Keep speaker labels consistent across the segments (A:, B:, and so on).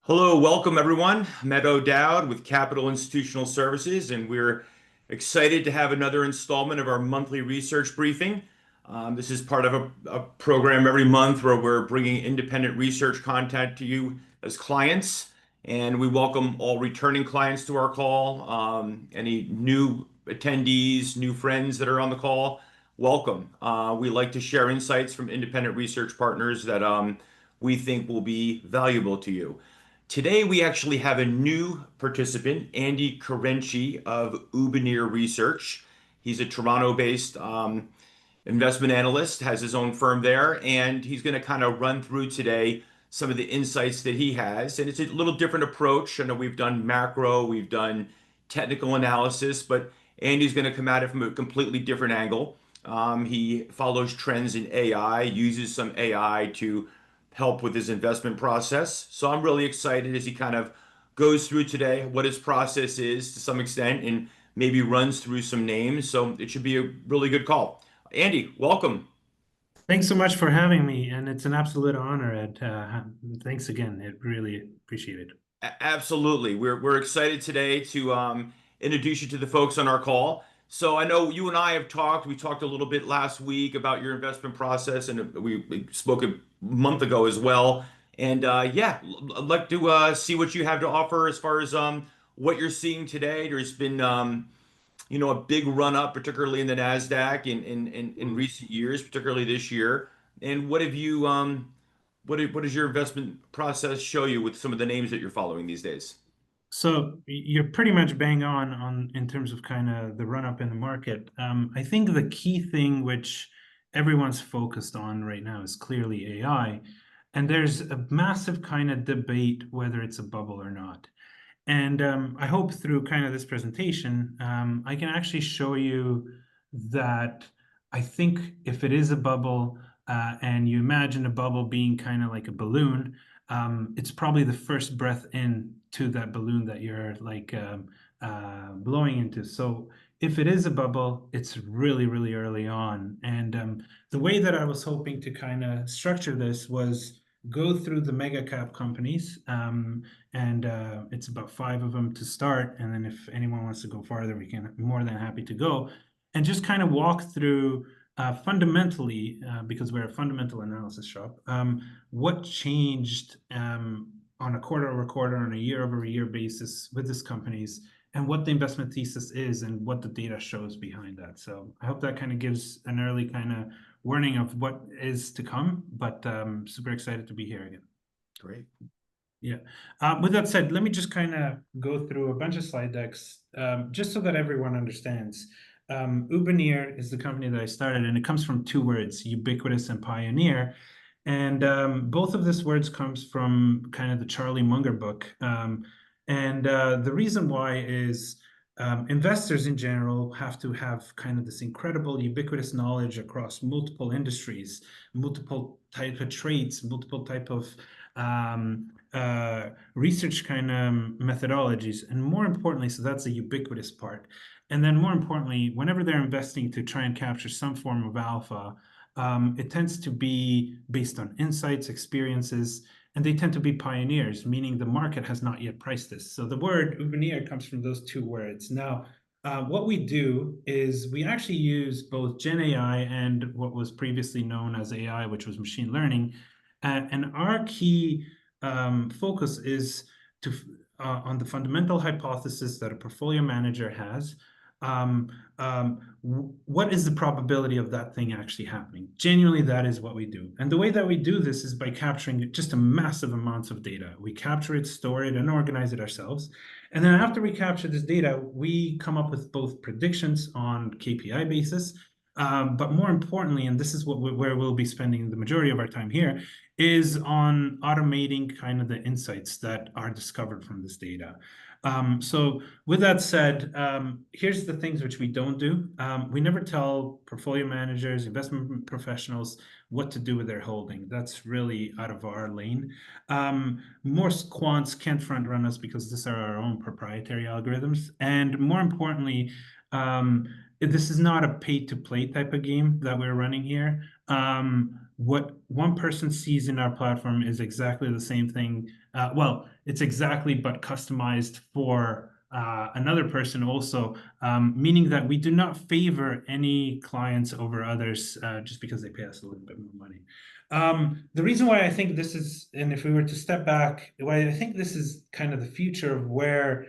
A: Hello, welcome everyone. Matt O'Dowd with Capital Institutional Services, and we're excited to have another installment of our monthly research briefing. This is part of a program every month where we're bringing independent research content to you as clients, and we welcome all returning clients to our call. Any new attendees, new friends that are on the call, welcome. We like to share insights from independent research partners that we think will be valuable to you. Today, we actually have a new participant, Andy Carenci of Ubineer Research. He's a Toronto-based investment analyst, has his own firm there, and he's going to kind of run through today some of the insights that he has. And it's a little different approach. I know we've done macro, we've done technical analysis, but Andy's going to come at it from a completely different angle. He follows trends in AI, uses some AI to help with his investment process. So I'm really excited as he kind of goes through today what his process is to some extent and maybe runs through some names. So it should be a really good call. Andy, welcome.
B: Thanks so much for having me, and it's an absolute honor. Ed. Thanks again. I really appreciate it.
A: Absolutely. We're excited today to introduce you to the folks on our call. So I know you and I have talked. We talked a little bit last week about your investment process, and we spoke a month ago as well. And yeah, I'd like to see what you have to offer as far as what you're seeing today. There's been a big run up, particularly in the Nasdaq in recent years, particularly this year. And what have you what does your investment process show you with some of the names that you're following these days?
B: So you're pretty much bang on in terms of kind of the run up in the market. I think the key thing which everyone's focused on right now is clearly AI, and there's a massive kind of debate whether it's a bubble or not. And I hope through kind of this presentation, I can actually show you that I think if it is a bubble, and you imagine a bubble being kind of like a balloon, it's probably the first breath in to that balloon that you're like blowing into. So if it is a bubble, it's really, really early on. And the way that I was hoping to kind of structure this was go through the mega cap companies. And it's about five of them to start. And then if anyone wants to go farther, we can more than happy to go and just kind of walk through fundamentally, because we're a fundamental analysis shop, what changed on a quarter over quarter, on a year over year basis with these companies, and what the investment thesis is and what the data shows behind that. So I hope that kind of gives an early kind of warning of what is to come, but super excited to be here again.
A: Great.
B: Yeah. With that said, let me just kind of go through a bunch of slide decks, just so that everyone understands. Ubineer is the company that I started, and it comes from two words, ubiquitous and pioneer. And both of these words comes from kind of the Charlie Munger book. And the reason why is investors in general have to have kind of this incredible ubiquitous knowledge across multiple industries, multiple type of trades, multiple type of research kind of methodologies, and more importantly, so that's the ubiquitous part. And then more importantly, whenever they're investing to try and capture some form of alpha, it tends to be based on insights, experiences, and they tend to be pioneers, meaning the market has not yet priced this. So the word Ubineer comes from those two words. Now, what we do is we actually use both Gen AI and what was previously known as AI, which was machine learning. And our key focus is to on the fundamental hypothesis that a portfolio manager has. What is the probability of that thing actually happening? Genuinely, that is what we do. And the way that we do this is by capturing just a massive amounts of data. We capture it, store it, and organize it ourselves. And then after we capture this data, we come up with both predictions on KPI basis, but more importantly, and this is where we'll be spending the majority of our time here, is on automating kind of the insights that are discovered from this data. So with that said, here's the things which we don't do. We never tell portfolio managers, investment professionals what to do with their holding. That's really out of our lane. Most quants can't front run us because these are our own proprietary algorithms. And more importantly, this is not a pay to play type of game that we're running here. what one person sees in our platform is exactly the same thing. Well, it's exactly but customized for another person also, meaning that we do not favor any clients over others just because they pay us a little bit more money. The reason why I think this is, and if we were to step back, why I think this is kind of the future of where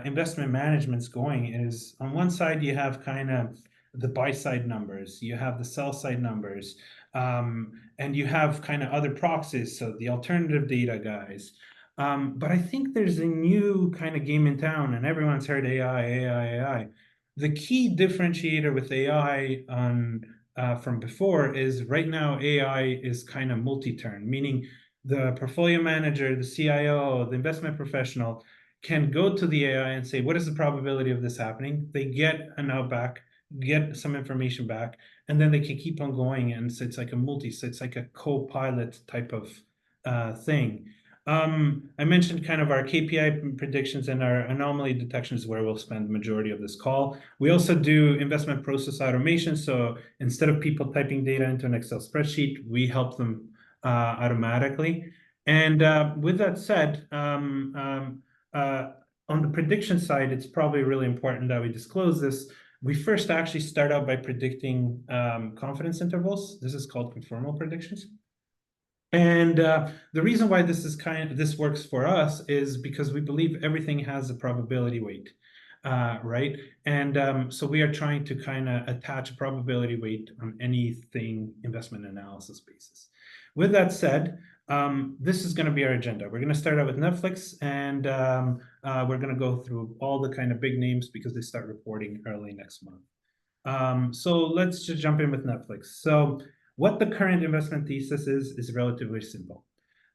B: investment management's going is, on one side you have kind of the buy side numbers, you have the sell side numbers, and you have kind of other proxies, so the alternative data guys. But I think there's a new kind of game in town, and everyone's heard AI, AI, AI. The key differentiator with AI from before is right now AI is kind of multi-turn, meaning the portfolio manager, the CIO, the investment professional can go to the AI and say, what is the probability of this happening? They get an outback, get some information back, and then they can keep on going. And so it's like so it's like a co-pilot type of thing. I mentioned kind of our KPI predictions and our anomaly detection is where we'll spend the majority of this call. We also do investment process automation. So instead of people typing data into an Excel spreadsheet, we help them automatically. And with that said, on the prediction side, it's probably really important that we disclose this. We first actually start out by predicting confidence intervals. This is called conformal predictions. And the reason why this works for us is because we believe everything has a probability weight, right? And so we are trying to kind of attach a probability weight on anything investment analysis basis. With that said, this is going to be our agenda. We're going to start out with Netflix, and we're going to go through all the kind of big names because they start reporting early next month. So let's just jump in with Netflix. So what the current investment thesis is relatively simple.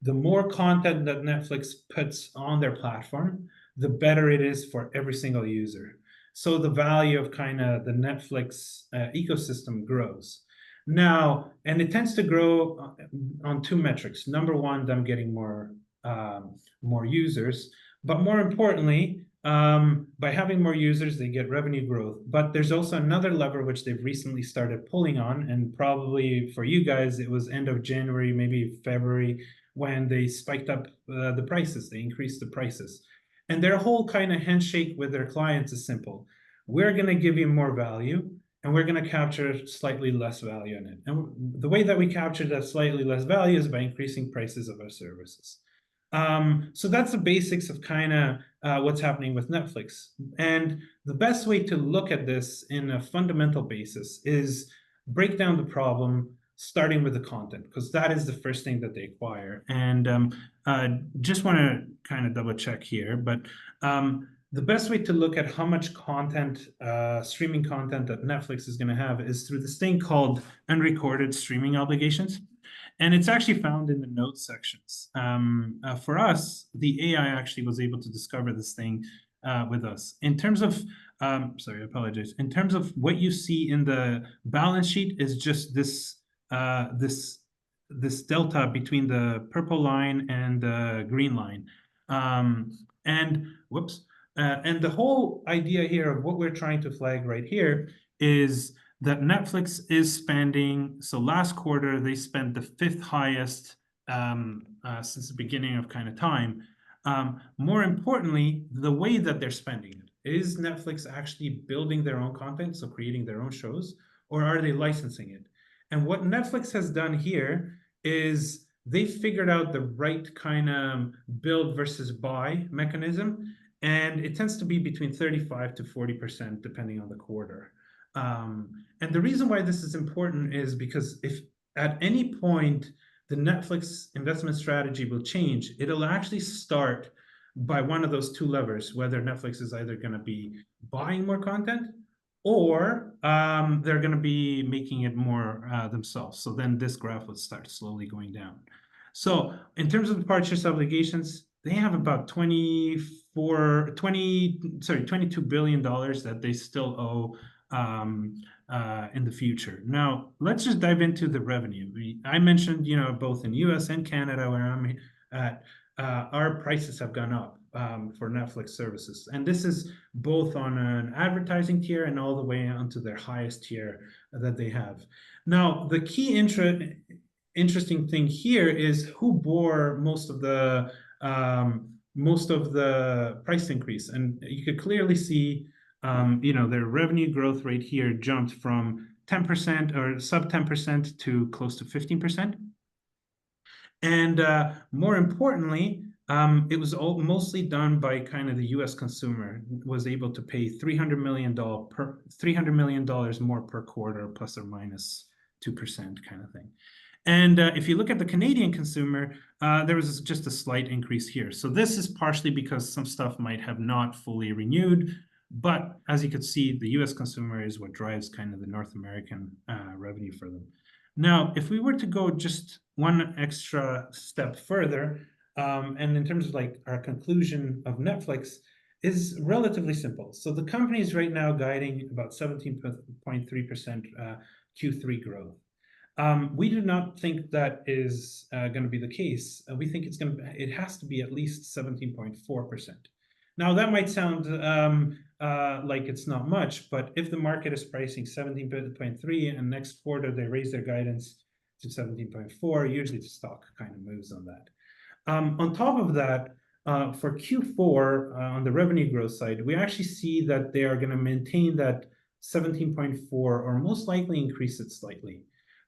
B: The more content that Netflix puts on their platform, the better it is for every single user. So the value of kind of the Netflix ecosystem grows. Now, and it tends to grow on two metrics. Number one, them getting more users, but more importantly, by having more users, they get revenue growth. But there's also another lever which they've recently started pulling on, and probably for you guys, it was end of January, maybe February, when they spiked up the prices. They increased the prices. And their whole kind of handshake with their clients is simple. We're going to give you more value, and we're going to capture slightly less value in it. And the way that we capture that slightly less value is by increasing prices of our services. So that's the basics of kind of what's happening with Netflix. And the best way to look at this in a fundamental basis is break down the problem starting with the content, because that is the first thing that they acquire. And just want to kind of double check here, but the best way to look at how much content, streaming content that Netflix is going to have is through this thing called unrecorded streaming obligations. And it's actually found in the notes sections. For us, the AI actually was able to discover this thing with us. In terms of, sorry, I apologize. In terms of what you see in the balance sheet is just this delta between the purple line and the green line. And the whole idea here of what we're trying to flag right here is that Netflix is spending, so last quarter, they spent the 5th highest since the beginning of kind of time. More importantly, the way that they're spending it. Is Netflix actually building their own content, so creating their own shows, or are they licensing it? And what Netflix has done here is they figured out the right kind of build versus buy mechanism, and it tends to be between 35 to 40% depending on the quarter. And the reason why this is important is because if at any point the Netflix investment strategy will change, it'll actually start by one of those two levers, whether Netflix is either going to be buying more content or they're going to be making it more themselves. So then this graph would start slowly going down. So in terms of the purchase obligations, they have about $22 billion that they still owe in the future. Now, let's just dive into the revenue. I mentioned, both in US and Canada, where I'm at, our prices have gone up for Netflix services. And this is both on an advertising tier and all the way onto their highest tier that they have. Now, the key interesting thing here is who bore most of the price increase, and you could clearly see, their revenue growth rate here jumped from 10% or sub 10% to close to 15%. And more importantly, it was mostly done by kind of the U.S. consumer was able to pay $300 million more per quarter, plus or minus 2% kind of thing. And if you look at the Canadian consumer, there was just a slight increase here. So this is partially because some stuff might have not fully renewed. But as you can see, the US consumer is what drives kind of the North American revenue for them. Now, if we were to go just one extra step further, and in terms of like our conclusion of Netflix is relatively simple. So the company is right now guiding about 17.3% Q3 growth. We do not think that is going to be the case. We think it has to be at least 17.4%. Now that might sound like it's not much, but if the market is pricing 17.3 and next quarter they raise their guidance to 17.4, usually the stock kind of moves on that. On top of that, for Q4 on the revenue growth side, we actually see that they are going to maintain that 17.4 or most likely increase it slightly.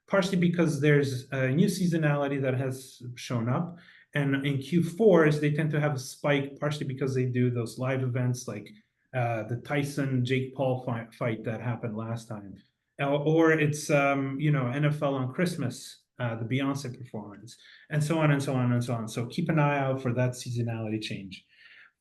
B: Partially because there's a new seasonality that has shown up. And in Q4s, they tend to have a spike, partially because they do those live events like the Tyson-Jake Paul fight that happened last time. Or it's, NFL on Christmas, the Beyonce performance, and so on and so on and so on. So keep an eye out for that seasonality change.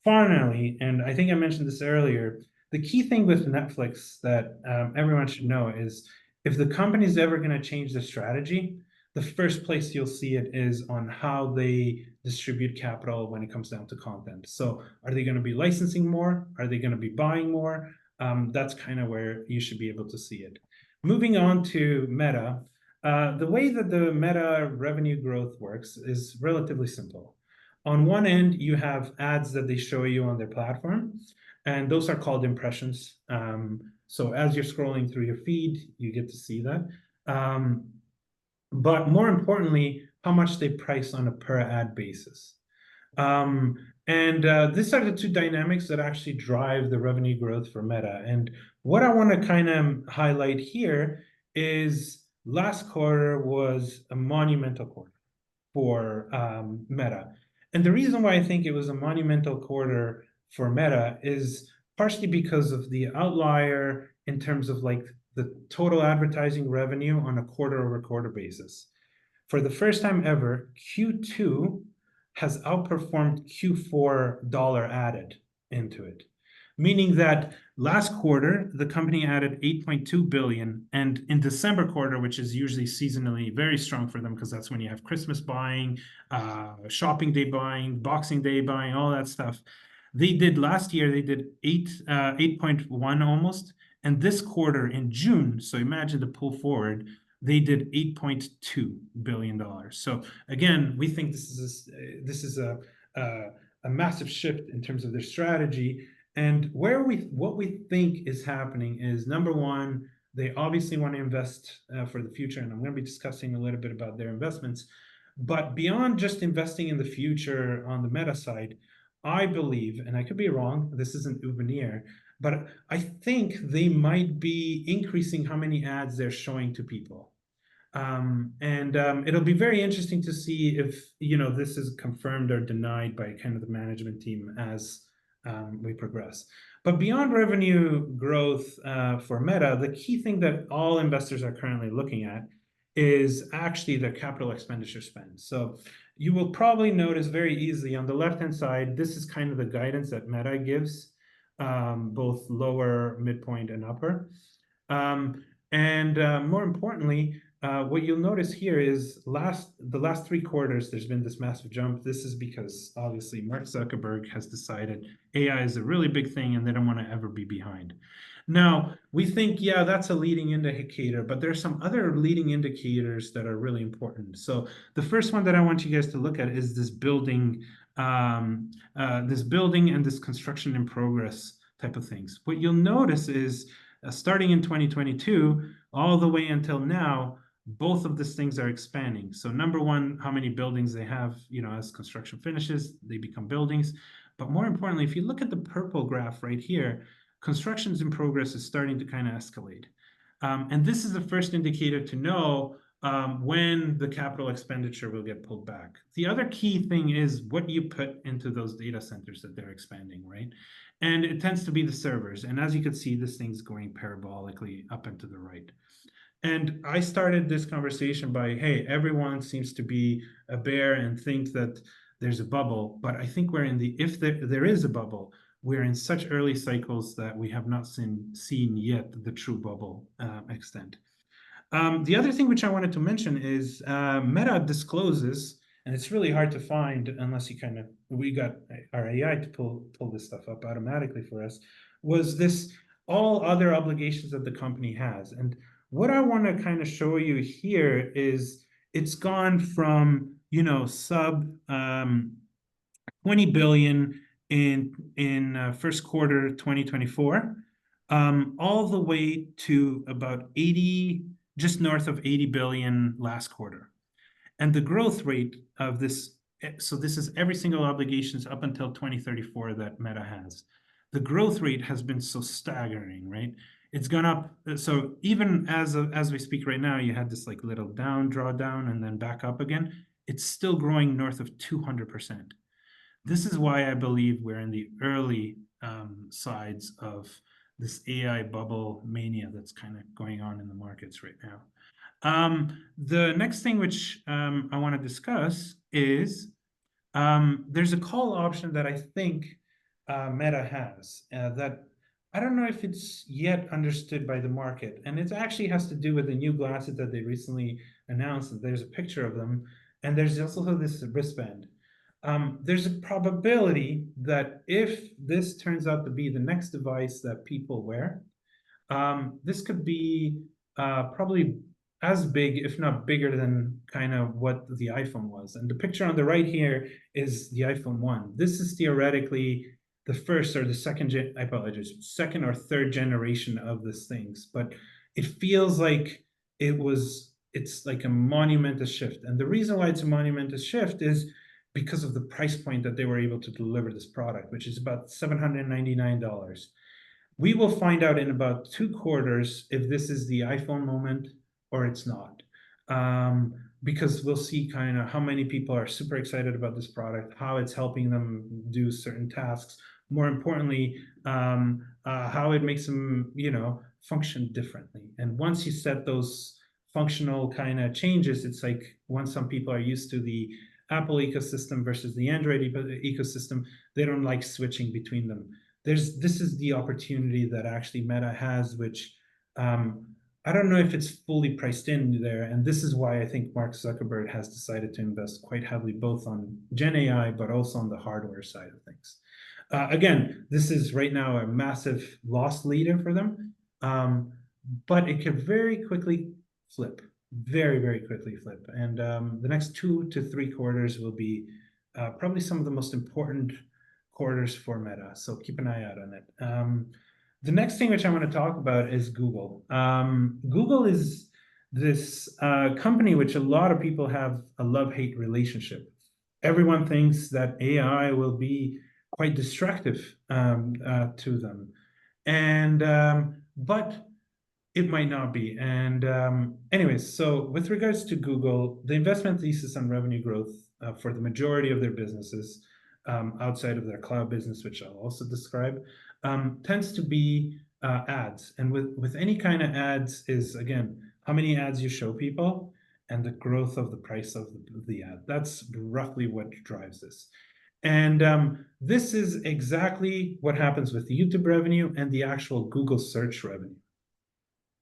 B: Finally, and I think I mentioned this earlier, the key thing with Netflix that everyone should know is if the company is ever going to change the strategy, the first place you'll see it is on how they distribute capital when it comes down to content. So are they going to be licensing more? Are they going to be buying more? That's kind of where you should be able to see it. Moving on to Meta, the way that the Meta revenue growth works is relatively simple. On one end, you have ads that they show you on their platform, and those are called impressions. So as you're scrolling through your feed, you get to see that. But more importantly, how much they price on a per ad basis. These are the two dynamics that actually drive the revenue growth for Meta. And what I want to kind of highlight here is last quarter was a monumental quarter for Meta. And the reason why I think it was a monumental quarter for Meta is partially because of the outlier in terms of like the total advertising revenue on a quarter-over-quarter basis. For the first time ever, Q2 has outperformed Q4 dollar added into it, meaning that last quarter, the company added 8.2 billion, and in December quarter, which is usually seasonally very strong for them because that's when you have Christmas buying, shopping day buying, Boxing Day buying, all that stuff. Last year, they did 8.1 almost, and this quarter in June, so imagine the pull forward, they did $8.2 billion. So again, we think this is a massive shift in terms of their strategy. And what we think is happening is, number one, they obviously want to invest for the future, and I'm going to be discussing a little bit about their investments. But beyond just investing in the future on the Meta side, I believe, and I could be wrong, this isn't Ubineer, but I think they might be increasing how many ads they're showing to people. It'll be very interesting to see if, this is confirmed or denied by kind of the management team as we progress. But beyond revenue growth for Meta, the key thing that all investors are currently looking at is actually their capital expenditure spend. So you will probably notice very easily on the left-hand side, this is kind of the guidance that Meta gives, both lower, midpoint, and upper. More importantly, what you'll notice here is the last 3 quarters, there's been this massive jump. This is because obviously Mark Zuckerberg has decided AI is a really big thing and they don't want to ever be behind. Now, we think, yeah, that's a leading indicator, but there are some other leading indicators that are really important. So the first one that I want you guys to look at is this building and this construction in progress type of things. What you'll notice is starting in 2022, all the way until now, both of these things are expanding. So number one, how many buildings they have, as construction finishes, they become buildings. But more importantly, if you look at the purple graph right here, constructions in progress is starting to kind of escalate. And this is the first indicator to know when the capital expenditure will get pulled back. The other key thing is what you put into those data centers that they're expanding, right? And it tends to be the servers. And as you can see, this thing's going parabolically up and to the right. And I started this conversation by, hey, everyone seems to be a bear and think that there's a bubble. But I think we're in if there is a bubble, we're in such early cycles that we have not seen yet the true bubble extent. The other thing which I wanted to mention is Meta discloses, and it's really hard to find unless we got our AI to pull this stuff up automatically for us, was this all other obligations that the company has. And what I want to kind of show you here is it's gone from, sub 20 billion in first quarter 2024, all the way to about 80, just north of 80 billion last quarter. And the growth rate of this, so this is every single obligations up until 2034 that Meta has. The growth rate has been so staggering, right? It's gone up. So even as we speak right now, you had this like little drawdown and then back up again. It's still growing north of 200%. This is why I believe we're in the early sides of this AI bubble mania that's kind of going on in the markets right now. The next thing which I want to discuss is there's a call option that I think Meta has that I don't know if it's yet understood by the market. And it actually has to do with the new glasses that they recently announced. There's a picture of them. And there's also this wristband. There's a probability that if this turns out to be the next device that people wear, this could be probably as big, if not bigger than kind of what the iPhone was. And the picture on the right here is the iPhone 1. This is theoretically the first or the second or third generation of these things. But it feels like it's like a monumentous shift. And the reason why it's a monumentous shift is because of the price point that they were able to deliver this product, which is about $799. We will find out in about 2 quarters if this is the iPhone moment or it's not. Because we'll see kind of how many people are super excited about this product, how it's helping them do certain tasks. More importantly, how it makes them, function differently. And once you set those functional kind of changes, it's like once some people are used to the Apple ecosystem versus the Android ecosystem, they don't like switching between them. This is the opportunity that actually Meta has, which I don't know if it's fully priced in there. And this is why I think Mark Zuckerberg has decided to invest quite heavily, both on Gen AI, but also on the hardware side of things. Again, this is right now a massive loss leader for them, but it could very quickly flip, very, very quickly flip. And the next 2 to 3 quarters will be probably some of the most important quarters for Meta. So keep an eye out on it. The next thing which I want to talk about is Google. Google is this company which a lot of people have a love-hate relationship. Everyone thinks that AI will be quite destructive to them. And but it might not be. And anyways, so with regards to Google, the investment thesis on revenue growth for the majority of their businesses outside of their cloud business, which I'll also describe, tends to be ads. And with any kind of ads is, again, how many ads you show people and the growth of the price of the ad. That's roughly what drives this. And this is exactly what happens with the YouTube revenue and the actual Google search revenue.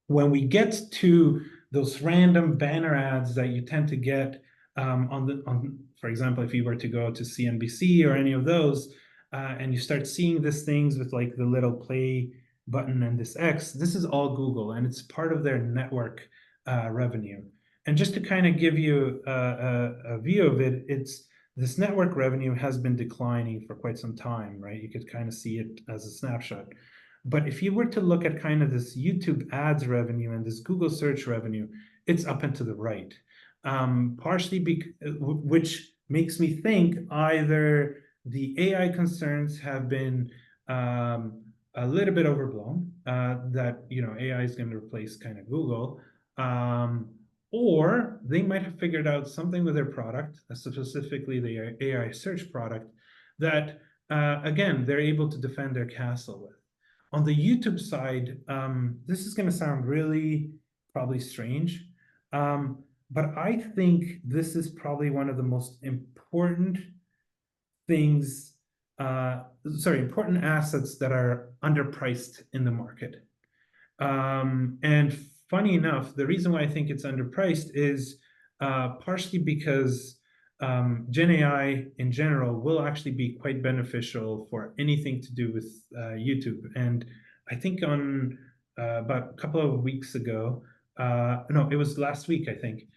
B: When we get to those random banner ads that you tend to get for example, if you were to go to CNBC or any of those, and you start seeing these things with like the little play button and this X, this is all Google, and it's part of their network revenue. And just to kind of give you a view of it, this network revenue has been declining for quite some time, right? You could kind of see it as a snapshot. But if you were to look at kind of this YouTube ads revenue and this Google search revenue, it's up and to the right. Which makes me think either the AI concerns have been a little bit overblown, that AI is going to replace kind of Google, or they might have figured out something with their product, specifically the AI search product, that again they're able to defend their castle with. On the YouTube side, this is going to sound really probably strange, but I think this is probably one of the most important things, important assets that are underpriced in the market. And funny enough, the reason why I think it's underpriced is partially because Gen AI in general will actually be quite beneficial for anything to do with YouTube. And I think on about a couple of weeks ago, no, it was last week, I think,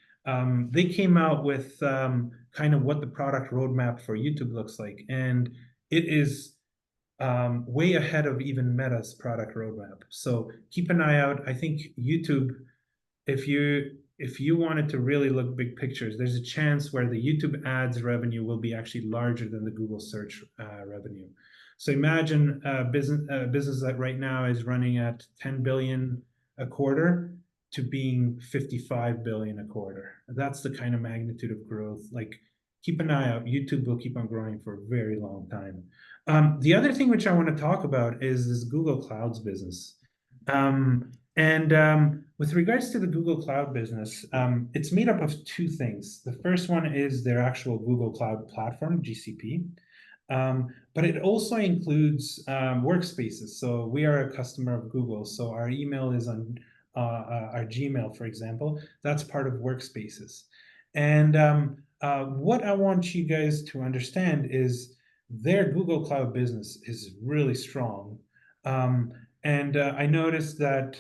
B: they came out with kind of what the product roadmap for YouTube looks like. And it is way ahead of even Meta's product roadmap. So keep an eye out. I think YouTube, if you wanted to really look big pictures, there's a chance where the YouTube ads revenue will be actually larger than the Google search revenue. So imagine a business that right now is running at 10 billion a quarter to being 55 billion a quarter. That's the kind of magnitude of growth. Like, keep an eye out. YouTube will keep on growing for a very long time. The other thing which I want to talk about is this Google Cloud's business. With regards to the Google Cloud business, it's made up of two things. The first one is their actual Google Cloud platform, GCP. But it also includes workspaces. So we are a customer of Google. So our email is on our Gmail, for example. That's part of workspaces. And what I want you guys to understand is their Google Cloud business is really strong. I noticed that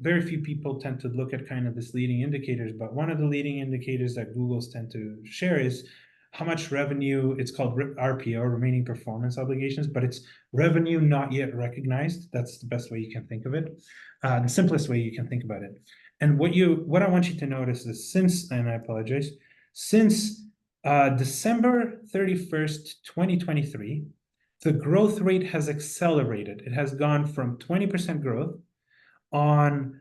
B: very few people tend to look at kind of this leading indicators, but one of the leading indicators that Google's tend to share is how much revenue. It's called RPO, remaining performance obligations, but it's revenue not yet recognized. That's the best way you can think of it, the simplest way you can think about it. And what I want you to notice is and I apologize, since December 31st, 2023, the growth rate has accelerated. It has gone from 20% growth on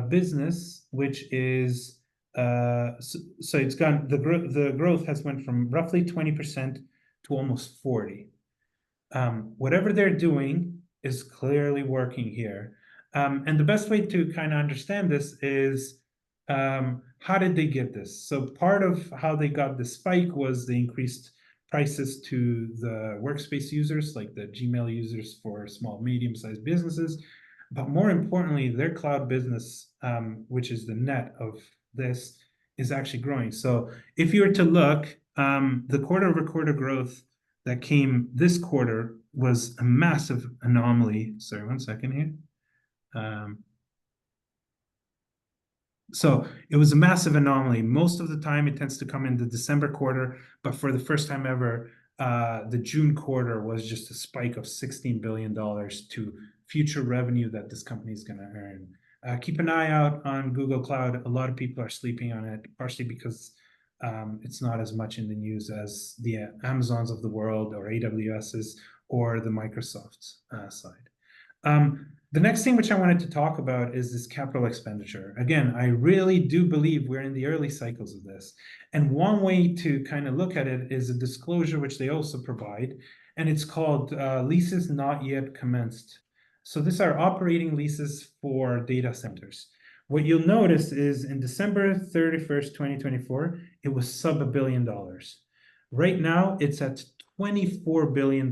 B: business, which is so it's gone. The growth has went from roughly 20% to almost 40. Whatever they're doing is clearly working here. And the best way to kind of understand this is how did they get this? So part of how they got the spike was they increased prices to the workspace users, like the Gmail users for small, medium-sized businesses. But more importantly, their cloud business, which is the net of this, is actually growing. So if you were to look, the quarter-over-quarter growth that came this quarter was a massive anomaly. Sorry, 1 second here. So it was a massive anomaly. Most of the time, it tends to come in the December quarter, but for the first time ever, the June quarter was just a spike of $16 billion to future revenue that this company is going to earn. Keep an eye out on Google Cloud. A lot of people are sleeping on it, partially because it's not as much in the news as the Amazons of the world or AWS's or the Microsoft's side. The next thing which I wanted to talk about is this capital expenditure. Again, I really do believe we're in the early cycles of this. And one way to kind of look at it is a disclosure which they also provide, and it's called leases not yet commenced. So these are operating leases for data centers. What you'll notice is in December 31st, 2024, it was sub $1 billion. Right now, it's at $24 billion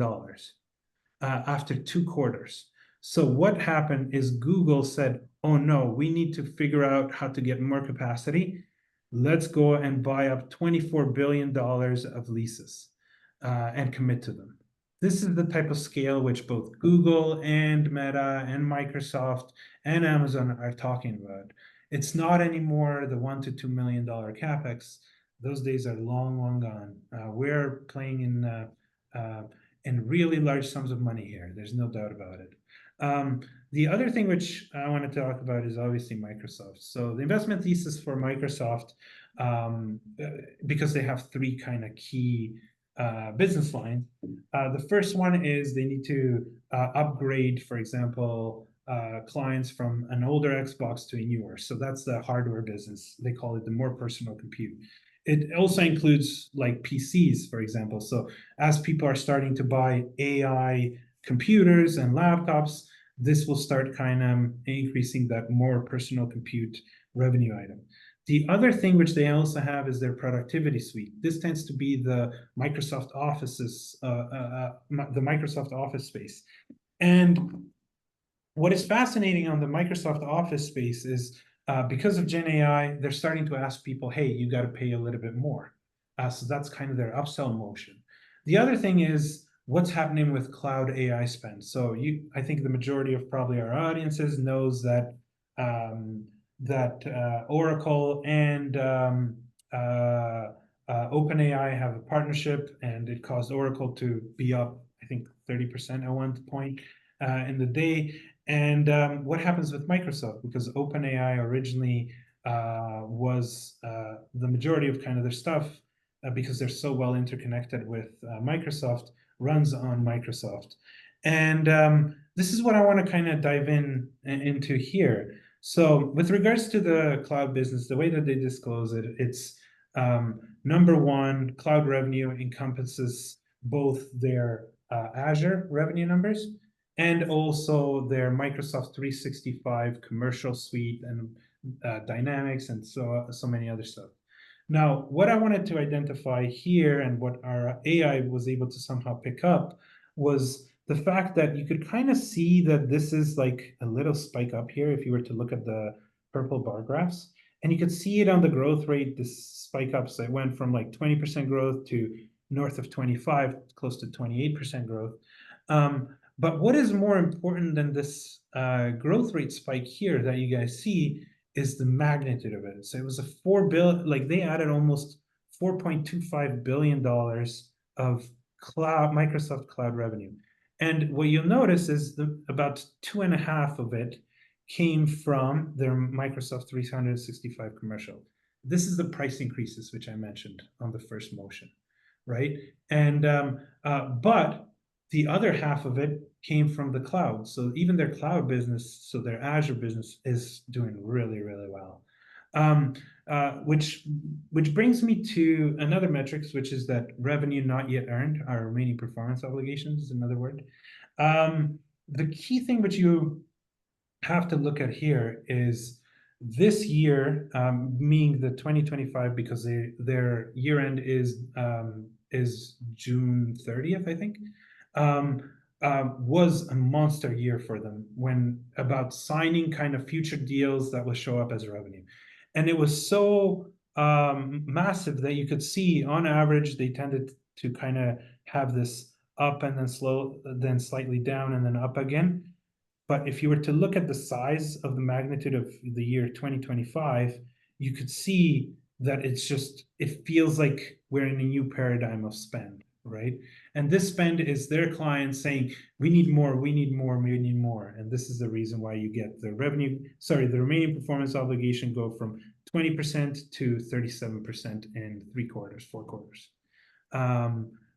B: after 2 quarters. So what happened is Google said, oh no, we need to figure out how to get more capacity. Let's go and buy up $24 billion of leases and commit to them. This is the type of scale which both Google and Meta and Microsoft and Amazon are talking about. It's not anymore the $1 to $2 million CAPEX. Those days are long, long gone. We're playing in really large sums of money here. There's no doubt about it. The other thing which I want to talk about is obviously Microsoft. So the investment thesis for Microsoft, because they have three kind of key business lines. The first one is they need to upgrade, for example, clients from an older Xbox to a newer. So that's the hardware business. They call it the more personal compute. It also includes like PCs, for example. So as people are starting to buy AI computers and laptops, this will start kind of increasing that more personal compute revenue item. The other thing which they also have is their productivity suite. This tends to be the Microsoft Offices, the Microsoft Office space. And what is fascinating on the Microsoft Office space is because of Gen AI, they're starting to ask people, hey, you got to pay a little bit more. So that's kind of their upsell motion. The other thing is what's happening with cloud AI spend. So I think the majority of probably our audiences knows that Oracle and OpenAI have a partnership, and it caused Oracle to be up, I think, 30% at one point in the day. And what happens with Microsoft? Because OpenAI originally was the majority of kind of their stuff, because they're so well interconnected with Microsoft, runs on Microsoft. And this is what I want to kind of dive into here. So with regards to the cloud business, the way that they disclose it, it's number one, cloud revenue encompasses both their Azure revenue numbers and also their Microsoft 365 commercial suite and Dynamics and so many other stuff. Now, what I wanted to identify here and what our AI was able to somehow pick up was the fact that you could kind of see that this is like a little spike up here if you were to look at the purple bar graphs. And you could see it on the growth rate, this spike up. So it went from like 20% growth to north of 25, close to 28% growth. But what is more important than this growth rate spike here that you guys see is the magnitude of it. So it was a like they added almost $4.25 billion of Microsoft cloud revenue. And what you'll notice is about 2.5 of it came from their Microsoft 365 commercial. This is the price increases, which I mentioned on the first motion, right? And but the other half of it came from the cloud. So even their cloud business, so their Azure business is doing really, really well. Which brings me to another metrics, which is that revenue not yet earned, our remaining performance obligations is another word. The key thing which you have to look at here is this year, meaning the 2025, because their year end is June 30th, I think. Was a monster year for them when about signing kind of future deals that will show up as revenue. And it was so massive that you could see on average, they tended to kind of have this up and then slow, then slightly down and then up again. But if you were to look at the size of the magnitude of the year 2025, you could see that it feels like we're in a new paradigm of spend, right? And this spend is their clients saying, we need more, we need more, we need more. And this is the reason why you get the remaining performance obligation go from 20% to 37% in 4 quarters.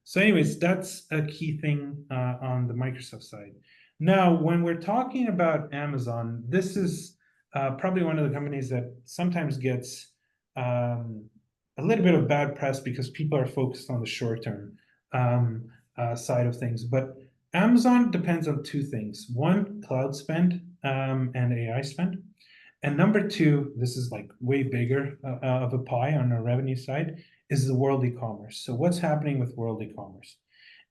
B: So anyways, that's a key thing on the Microsoft side. Now, when we're talking about Amazon, this is probably one of the companies that sometimes gets a little bit of bad press because people are focused on the short-term side of things. But Amazon depends on two things. One, cloud spend and AI spend. And number two, this is like way bigger of a pie on the revenue side, is the world e-commerce. So what's happening with world e-commerce?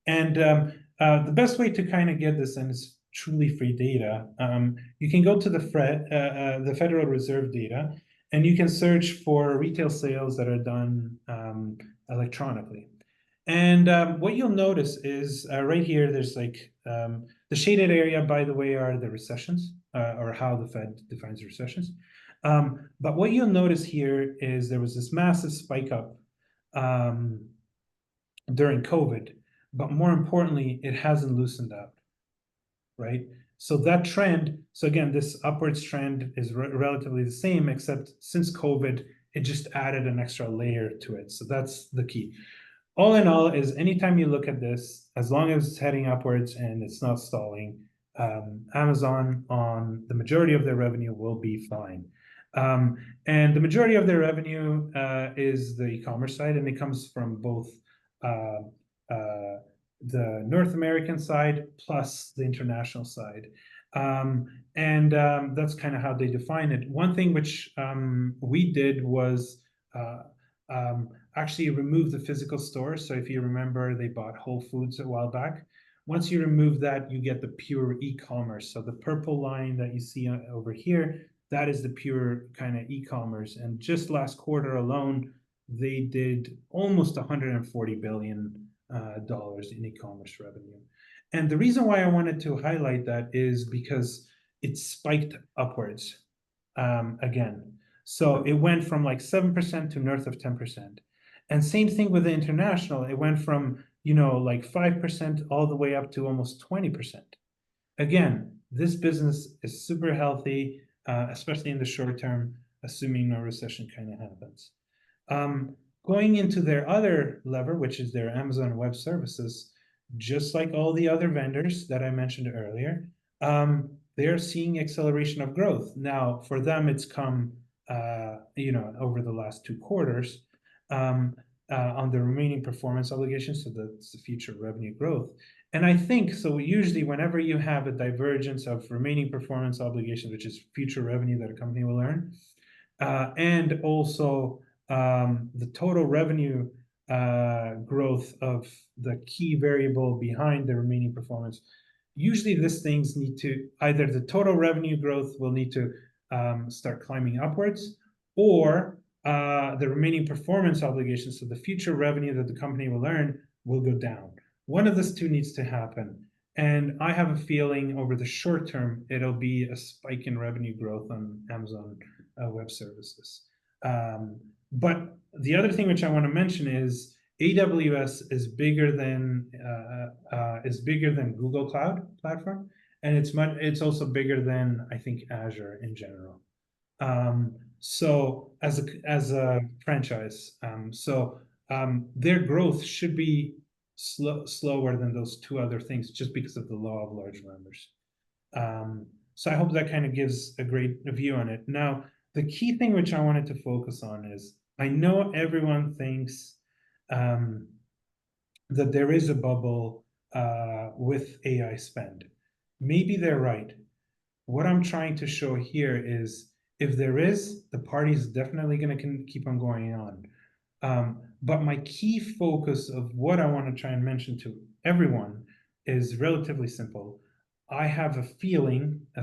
B: And the best way to kind of get this, and it's truly free data, you can go to the Federal Reserve data, and you can search for retail sales that are done electronically. And what you'll notice is right here, there's like the shaded area, by the way, are the recessions or how the Fed defines recessions. But what you'll notice here is there was this massive spike up during COVID. But more importantly, it hasn't loosened up, right? So that trend, so again, this upwards trend is relatively the same, except since COVID, it just added an extra layer to it. So that's the key. All in all, is anytime you look at this, as long as it's heading upwards and it's not stalling, Amazon on the majority of their revenue will be fine. And the majority of their revenue is the e-commerce side, and it comes from both uh, uh, the North American side plus the international side. That's kind of how they define it. One thing which we did was uh, actually remove the physical store. So if you remember, they bought Whole Foods a while back. Once you remove that, you get the pure e-commerce. So the purple line that you see over here, that is the pure kind of e-commerce. And just last quarter alone, they did almost $140 billion in e-commerce revenue. And the reason why I wanted to highlight that is because it spiked upwards again. So it went from like 7% to north of 10%. And same thing with the international. It went from, like 5% all the way up to almost 20%. Again, this business is super healthy, especially in the short term, assuming no recession kind of happens. Going into their other lever, which is their Amazon Web Services, just like all the other vendors that I mentioned earlier, they're seeing acceleration of growth. Now, for them, it's come, over the last 2 quarters on the remaining performance obligations, so that's the future revenue growth. And I think so. Usually, whenever you have a divergence of remaining performance obligations, which is future revenue that a company will earn, and also the total revenue growth of the key variable behind the remaining performance, usually these things need to either the total revenue growth will need to start climbing upwards, or the remaining performance obligations, so the future revenue that the company will earn, will go down. One of those two needs to happen. And I have a feeling over the short term, it'll be a spike in revenue growth on Amazon Web Services. But the other thing which I want to mention is AWS is bigger than Google Cloud Platform, and it's also bigger than, I think, Azure in general. So as a franchise, their growth should be slower than those two other things, just because of the law of large numbers. So I hope that kind of gives a great view on it. Now, the key thing which I wanted to focus on is, I know everyone thinks that there is a bubble with AI spend. Maybe they're right. What I'm trying to show here is, if there is, the party is definitely going to keep on going on. But my key focus of what I want to try and mention to everyone is relatively simple. I have a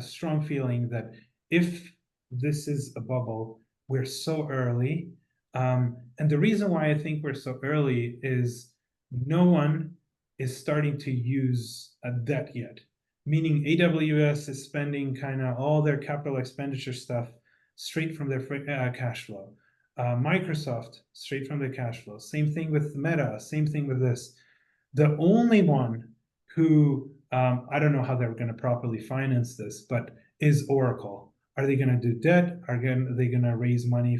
B: strong feeling that if this is a bubble, we're so early. And the reason why I think we're so early is no one is starting to use a debt yet. Meaning AWS is spending kind of all their capital expenditure stuff straight from their cash flow. Microsoft, straight from their cash flow. Same thing with Meta, same thing with this. The only one who, I don't know how they're going to properly finance this, but is Oracle. Are they going to do debt? Are they going to raise money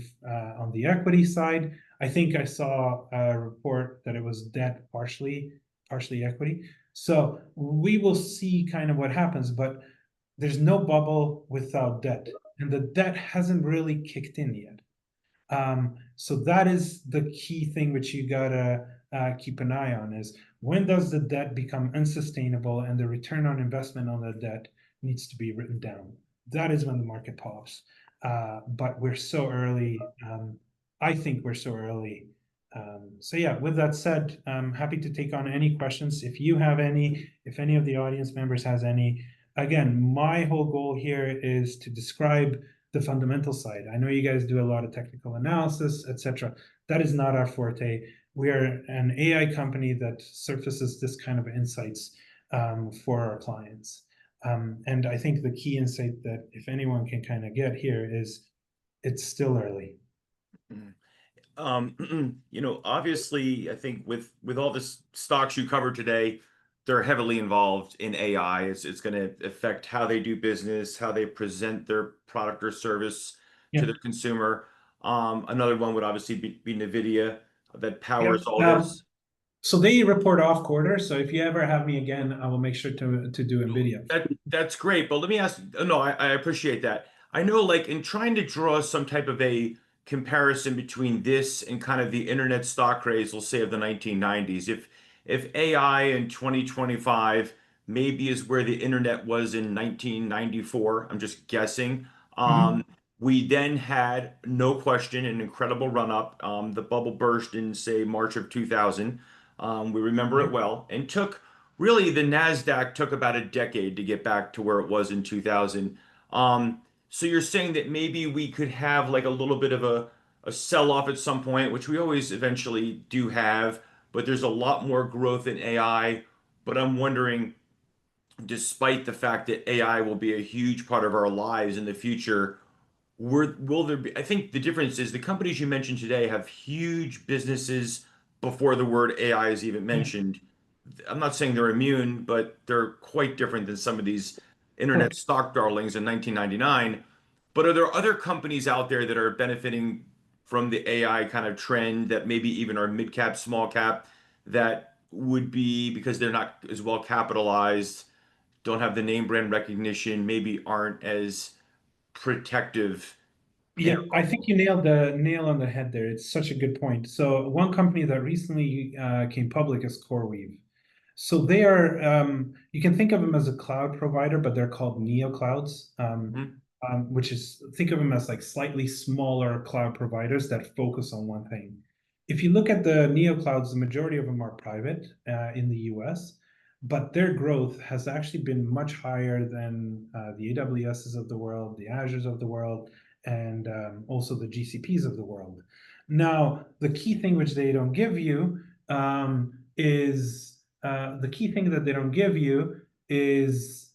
B: on the equity side? I think I saw a report that it was debt, partially equity. So we will see kind of what happens, but there's no bubble without debt, and the debt hasn't really kicked in yet. So that is the key thing which you gotta keep an eye on, is when does the debt become unsustainable and the return on investment on the debt needs to be written down. That is when the market pops. But we're so early. I think we're so early. So yeah, with that said, I'm happy to take on any questions. If you have any, if any of the audience members has any. Again, my whole goal here is to describe the fundamental side. I know you guys do a lot of technical analysis, etc. That is not our forte. We are an AI company that surfaces this kind of insights for our clients. And I think the key insight that if anyone can kind of get here is, it's still early.
A: Obviously, I think with all the stocks you covered today, they're heavily involved in AI. It's going to affect how they do business, how they present their product or service to
B: Yeah.
A: their consumer. Another one would obviously be NVIDIA that powers
B: Yep.
A: all this.
B: So they report off quarter. So if you ever have me again, I will make sure to do NVIDIA.
A: That's great, but let me ask. No, I appreciate that. I know, like in trying to draw some type of a comparison between this and kind of the internet stock craze, we'll say of the 1990s. If AI in 2025 maybe is where the internet was in 1994, I'm just guessing.
B: Mhm.
A: We then had no question an incredible run up. The bubble burst in say March of 2000. We remember it
B: Yep.
A: well, and took really the Nasdaq took about a decade to get back to where it was in 2000. So you're saying that maybe we could have like a little bit of a sell-off at some point, which we always eventually do have, but there's a lot more growth in AI. But I'm wondering, despite the fact that AI will be a huge part of our lives in the future, will there be? I think the difference is the companies you mentioned today have huge businesses before the word AI is even
B: Yeah.
A: mentioned. I'm not saying they're immune, but they're quite different than some of these internet
B: Correct.
A: stock darlings in 1999. But are there other companies out there that are benefiting from the AI kind of trend that maybe even are mid cap, small cap that would be because they're not as well capitalized, don't have the name brand recognition, maybe aren't as protective in
B: Yeah, I think you nailed the nail on the head there. It's such a good point. So one company that recently came public is CoreWeave. So they are, you can think of them as a cloud provider, but they're called neoclouds,
A: Mhm.
B: which is, think of them as like slightly smaller cloud providers that focus on one thing. If you look at the neoclouds, the majority of them are private in the US, but their growth has actually been much higher than the AWSs of the world, the Azures of the world, and also the GCPs of the world. Now, the key thing which they don't give you is the key thing that they don't give you is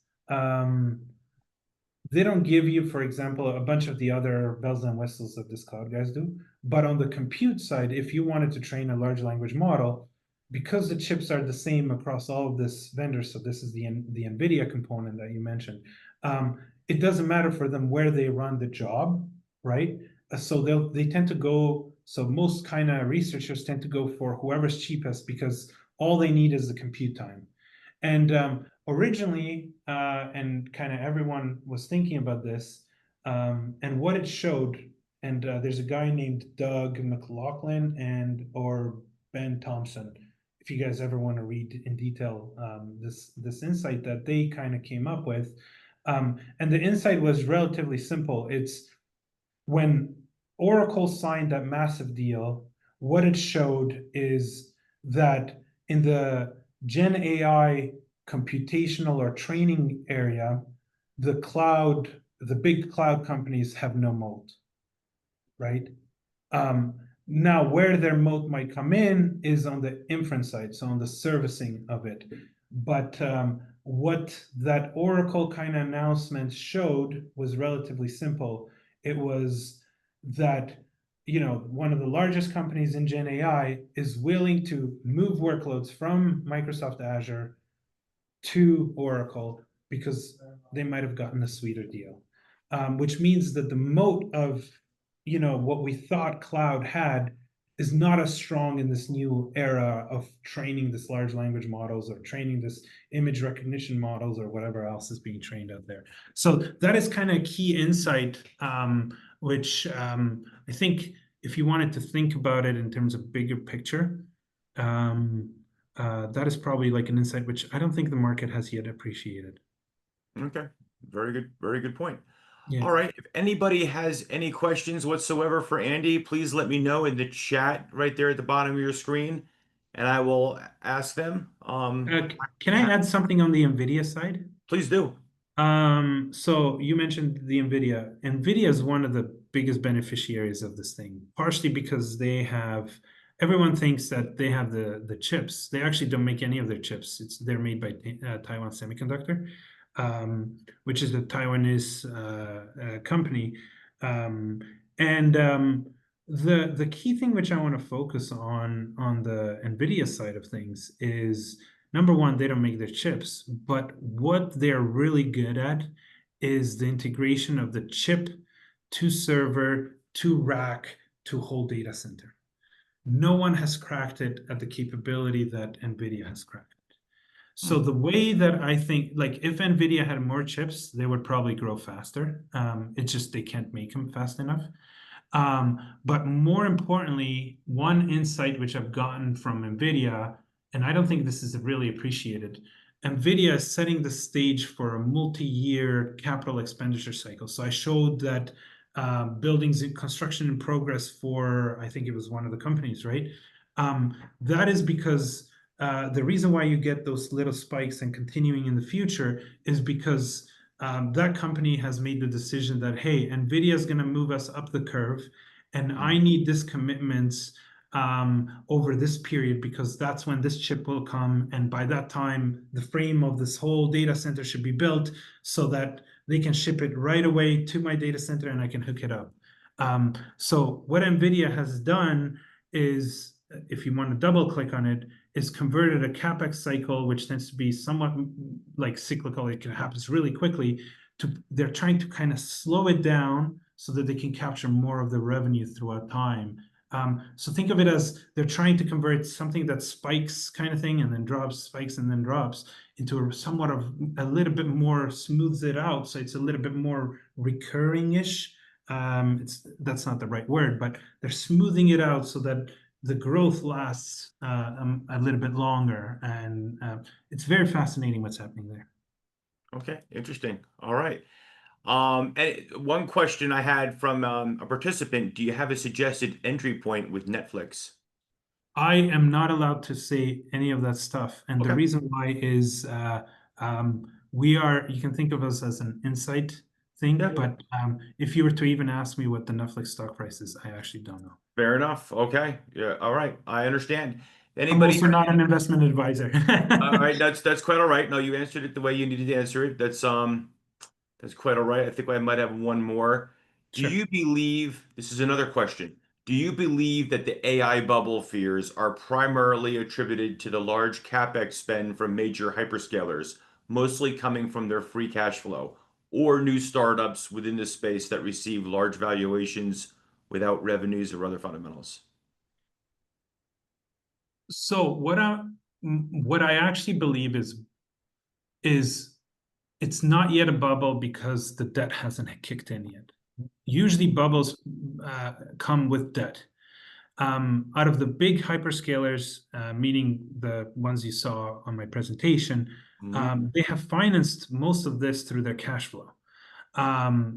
B: they don't give you, for example, a bunch of the other bells and whistles that this cloud guys do. But on the compute side, if you wanted to train a large language model, because the chips are the same across all of this vendors, so this is the NVIDIA component that you mentioned, it doesn't matter for them where they run the job, right? So they tend to go, so most kind of researchers tend to go for whoever's cheapest because all they need is the compute time. And originally, and kind of everyone was thinking about this, and what it showed. And there's a guy named Doug McLaughlin and or Ben Thompson. If you guys ever want to read in detail this insight that they kind of came up with, and the insight was relatively simple. It's when Oracle signed that massive deal, what it showed is that in the Gen AI computational or training area, the big cloud companies have no moat, right? Um, Now, where their moat might come in is on the inference side, so on the servicing of it. But what that Oracle kind of announcement showed was relatively simple. It was that, you know, one of the largest companies in Gen AI is willing to move workloads from Microsoft Azure to Oracle because they might have gotten a sweeter deal, which means that the moat of, you know, what we thought cloud had is not as strong in this new era of training this large language models or training this image recognition models or whatever else is being trained out there. So that is kind of key insight, which I think if you wanted to think about it in terms of bigger picture, um, that is probably like an insight which I don't think the market has yet appreciated.
A: Okay. Very good point.
B: Yeah.
A: All right. If anybody has any questions whatsoever for Andy, please let me know in the chat right there at the bottom of your screen, and I will ask them.
B: Can I add something on the NVIDIA side?
A: Please do.
B: So you mentioned the NVIDIA. NVIDIA is one of the biggest beneficiaries of this thing, partially because they have, everyone thinks that they have the chips. They actually don't make any of their chips. They're made by Taiwan Semiconductor, which is a Taiwanese company. Um, and the key thing which I want to focus on the NVIDIA side of things is number one, they don't make their chips, but what they're really good at is the integration of the chip to server to rack to whole data center. No one has cracked it at the capability that NVIDIA has cracked. So the way that I think, like if NVIDIA had more chips, they would probably grow faster. It's just they can't make them fast enough. But more importantly, one insight which I've gotten from NVIDIA, and I don't think this is really appreciated, NVIDIA is setting the stage for a multi-year capital expenditure cycle. So I showed that buildings in construction in progress for, I think it was one of the companies, right? That is because the reason why you get those little spikes and continuing in the future is because that company has made the decision that, hey, NVIDIA is going to move us up the curve, and I need this commitments over this period because that's when this chip will come. And by that time, the frame of this whole data center should be built so that they can ship it right away to my data center and I can hook it up. So what NVIDIA has done is, if you want to double click on it, is converted a CapEx cycle, which tends to be somewhat like cyclical, it can happen really quickly, to they're trying to kind of slow it down so that they can capture more of the revenue throughout time. So think of it as they're trying to convert something that spikes kind of thing and then drops, spikes and then drops into a somewhat of a little bit more smooths it out. So it's a little bit more recurring-ish. That's not the right word, but they're smoothing it out so that the growth lasts a little bit longer, and it's very fascinating what's happening there.
A: Okay, interesting. All right. And one question I had from a participant, do you have a suggested entry point with Netflix?
B: I am not allowed to say any of that stuff, and the
A: Okay.
B: reason why is we are. You can think of us as an insight thing,
A: Yeah.
B: but if you were to even ask me what the Netflix stock price is, I actually don't know.
A: Fair enough. Okay. Yeah. All right. I understand.
B: I'm
A: Anybody
B: also
A: have
B: not an
A: any?
B: investment advisor.
A: All right. That's quite all right. No, you answered it the way you needed to answer it. That's quite all right. I think I might have one more. Do
B: Sure.
A: you believe, this is another question. Do you believe that the AI bubble fears are primarily attributed to the large CapEx spend from major hyperscalers, mostly coming from their free cash flow, or new startups within the space that receive large valuations without revenues or other fundamentals?
B: So what I actually believe is it's not yet a bubble because the debt hasn't kicked in yet. Usually bubbles come with debt. Out of the big hyperscalers, meaning the ones you saw on my presentation,
A: Mhm.
B: they have financed most of this through their cash flow.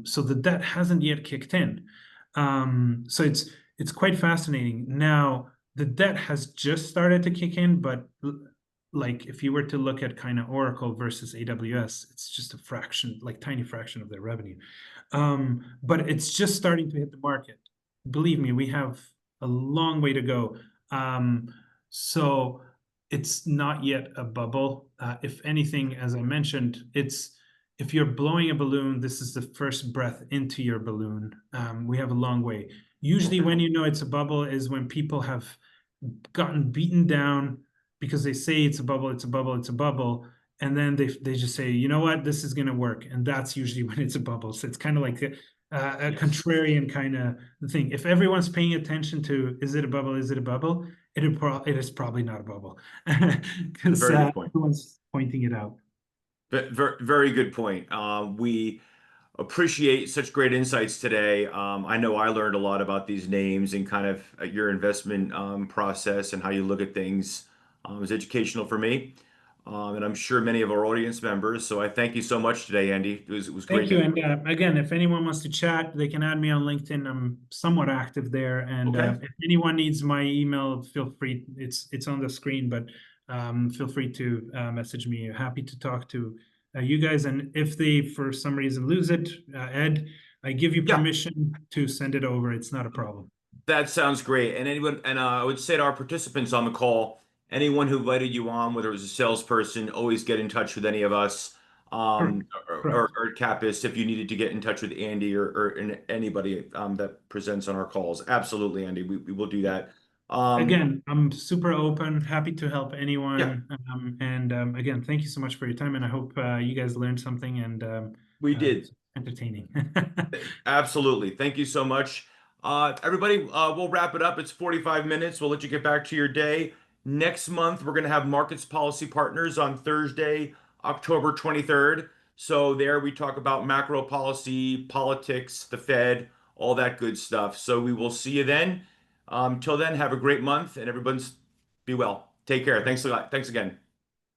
B: So the debt hasn't yet kicked in. So it's quite fascinating. Now, the debt has just started to kick in, but like if you were to look at kind of Oracle versus AWS, it's just a fraction, like tiny fraction of their revenue. But it's just starting to hit the market. Believe me, we have a long way to go. So it's not yet a bubble. If anything, as I mentioned, it's if you're blowing a balloon, this is the first breath into your balloon. We have a long way. Usually,
A: Okay.
B: when you know it's a bubble, is when people have gotten beaten down because they say it's a bubble, it's a bubble, it's a bubble, and then they just say, you know what, this is going to work, and that's usually when it's a bubble. So it's kind of like a
A: Yes.
B: contrarian kind of thing. If everyone's paying attention to is it a bubble, is it a bubble, it is probably not a bubble
A: It's a
B: because
A: very good point.
B: everyone's pointing it out.
A: Very, very good point. We appreciate such great insights today. I know I learned a lot about these names and kind of your investment process and how you look at things. It was educational for me, and I'm sure many of our audience members. So I thank you so much today, Andy. It was great
B: Thank you.
A: getting.
B: And again, if anyone wants to chat, they can add me on LinkedIn. I'm somewhat active there. And
A: Okay.
B: if anyone needs my email, feel free. It's on the screen, but feel free to message me. Happy to talk to you guys. And if they, for some reason, lose it, Ed, I give you
A: Yeah.
B: permission to send it over. It's not a problem.
A: That sounds great. And anyone, and I would say to our participants on the call, anyone who invited you on, whether it was a salesperson, always get in touch with any of us,
B: Correct. Correct.
A: or CAPIS if you needed to get in touch with Andy or anybody that presents on our calls. Absolutely, Andy, we will do that.
B: Again, I'm super open, happy to help
A: Yeah,
B: anyone. And again, thank you so much for your time. And I hope you guys learned something and
A: we
B: it
A: did.
B: was entertaining.
A: Absolutely. Thank you so much. Everybody, we'll wrap it up. It's 45 minutes. We'll let you get back to your day. Next month, we're going to have Markets Policy Partners on Thursday, October 23rd. So there we talk about macro policy, politics, the Fed, all that good stuff. So we will see you then. Till then, have a great month and everyone's be well. Take care. Thanks a lot. Thanks again.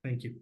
B: Thank you.